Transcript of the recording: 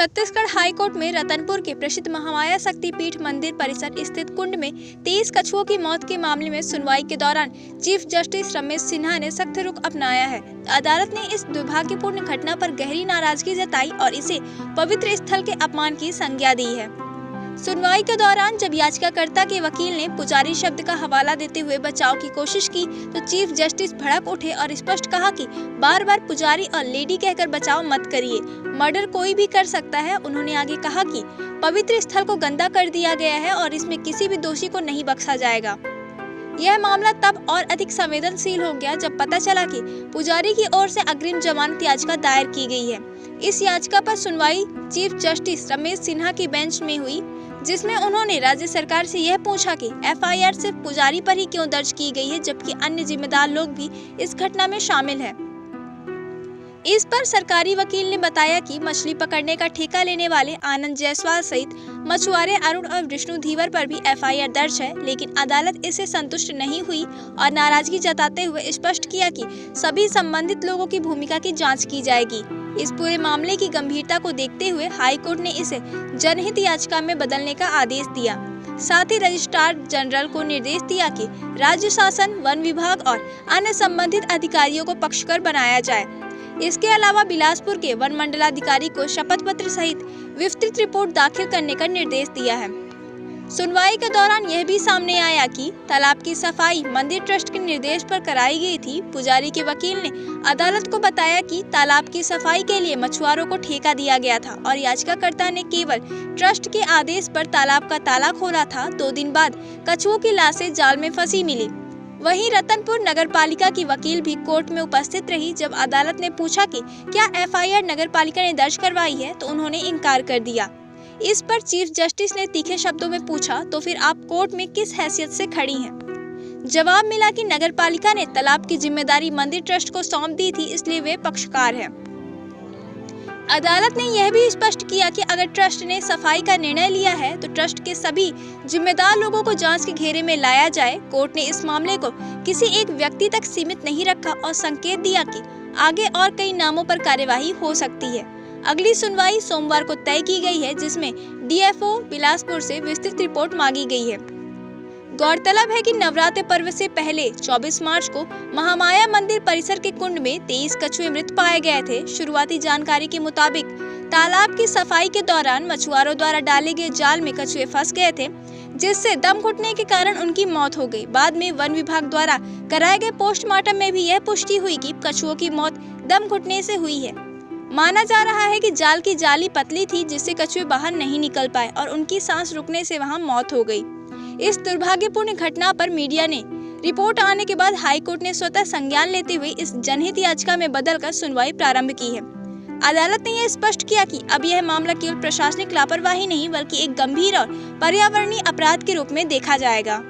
Chhattisgarh high court में रतनपुर के प्रसिद्ध महामाया शक्तिपीठ मंदिर परिसर स्थित कुंड में 23 कछुओं की मौत के मामले में सुनवाई के दौरान चीफ जस्टिस रमेश सिन्हा ने सख्त रुख अपनाया है। अदालत ने इस दुर्भाग्यपूर्ण घटना पर गहरी नाराजगी जताई और इसे पवित्र स्थल के अपमान की संज्ञा दी है। सुनवाई के दौरान जब याचिकाकर्ता के वकील ने पुजारी शब्द का हवाला देते हुए बचाव की कोशिश की तो चीफ जस्टिस भड़क उठे और स्पष्ट कहा कि बार बार पुजारी और लेडी कहकर बचाव मत करिए, मर्डर कोई भी कर सकता है। उन्होंने आगे कहा कि पवित्र स्थल को गंदा कर दिया गया है और इसमें किसी भी दोषी को नहीं बख्शा जाएगा। यह मामला तब और अधिक संवेदनशील हो गया जब पता चला कि पुजारी की ओर से अग्रिम जमानत याचिका दायर की गई है। इस याचिका पर सुनवाई चीफ जस्टिस रमेश सिन्हा की बेंच में हुई, जिसमें उन्होंने राज्य सरकार से यह पूछा कि एफआईआर सिर्फ पुजारी पर ही क्यों दर्ज की गई है, जबकि अन्य जिम्मेदार लोग भी इस घटना में शामिल हैं। इस पर सरकारी वकील ने बताया कि मछली पकड़ने का ठेका लेने वाले आनंद जायसवाल सहित मछुआरे अरुण और विष्णु धीवर पर भी एफआईआर दर्ज है, लेकिन अदालत इससे संतुष्ट नहीं हुई और नाराजगी जताते हुए स्पष्ट किया कि सभी संबंधित लोगों की भूमिका की जांच की जाएगी। इस पूरे मामले की गंभीरता को देखते हुए हाई कोर्ट ने इसे जनहित याचिका में बदलने का आदेश दिया। साथ ही रजिस्ट्रार जनरल को निर्देश दिया कि राज्य शासन, वन विभाग और अन्य संबंधित अधिकारियों को पक्षकार बनाया जाए। इसके अलावा बिलासपुर के वन मंडलाधिकारी को शपथ पत्र सहित विस्तृत रिपोर्ट दाखिल करने का निर्देश दिया है। सुनवाई के दौरान यह भी सामने आया कि तालाब की सफाई मंदिर ट्रस्ट के निर्देश पर कराई गई थी। पुजारी के वकील ने अदालत को बताया कि तालाब की सफाई के लिए मछुआरों को ठेका दिया गया था और याचिकाकर्ता ने केवल ट्रस्ट के आदेश पर तालाब का ताला खोला था। 2 दिन बाद कछुओं की लाशें जाल में फंसी मिली। वहीं रतनपुर नगरपालिका की वकील भी कोर्ट में उपस्थित रही। जब अदालत ने पूछा कि क्या एफआईआर नगरपालिका ने दर्ज करवाई है तो उन्होंने इनकार कर दिया। इस पर चीफ जस्टिस ने तीखे शब्दों में पूछा, तो फिर आप कोर्ट में किस हैसियत से खड़ी हैं? जवाब मिला कि नगरपालिका ने तालाब की जिम्मेदारी मंदिर ट्रस्ट को सौंप दी थी, इसलिए वे पक्षकार हैं। अदालत ने यह भी स्पष्ट किया कि अगर ट्रस्ट ने सफाई का निर्णय लिया है तो ट्रस्ट के सभी जिम्मेदार लोगों को जांच के घेरे में लाया जाए। कोर्ट ने इस मामले को किसी एक व्यक्ति तक सीमित नहीं रखा और संकेत दिया कि आगे और कई नामों पर कार्यवाही हो सकती है। अगली सुनवाई सोमवार को तय की गई है, जिसमें डीएफओ बिलासपुर से विस्तृत रिपोर्ट मांगी गई है। गौरतलब है कि नवरात्र पर्व से पहले 24 मार्च को महामाया मंदिर परिसर के कुंड में 23 कछुए मृत पाए गए थे। शुरुआती जानकारी के मुताबिक तालाब की सफाई के दौरान मछुआरों द्वारा डाले गए जाल में कछुए फंस गए थे, जिससे दम घुटने के कारण उनकी मौत हो गई। बाद में वन विभाग द्वारा कराए गए पोस्टमार्टम में भी यह पुष्टि हुई कि कछुओं की मौत दम घुटने से हुई है। माना जा रहा है कि जाल की जाली पतली थी, जिससे कछुए बाहर नहीं निकल पाए और उनकी सांस रुकने से वहां मौत हो गई। इस दुर्भाग्यपूर्ण घटना पर मीडिया ने रिपोर्ट आने के बाद हाई कोर्ट ने स्वतः संज्ञान लेते हुए इस जनहित याचिका में बदलकर सुनवाई प्रारंभ की है। अदालत ने यह स्पष्ट किया कि अब यह मामला केवल प्रशासनिक लापरवाही नहीं बल्कि एक गंभीर और पर्यावरणीय अपराध के रूप में देखा जाएगा।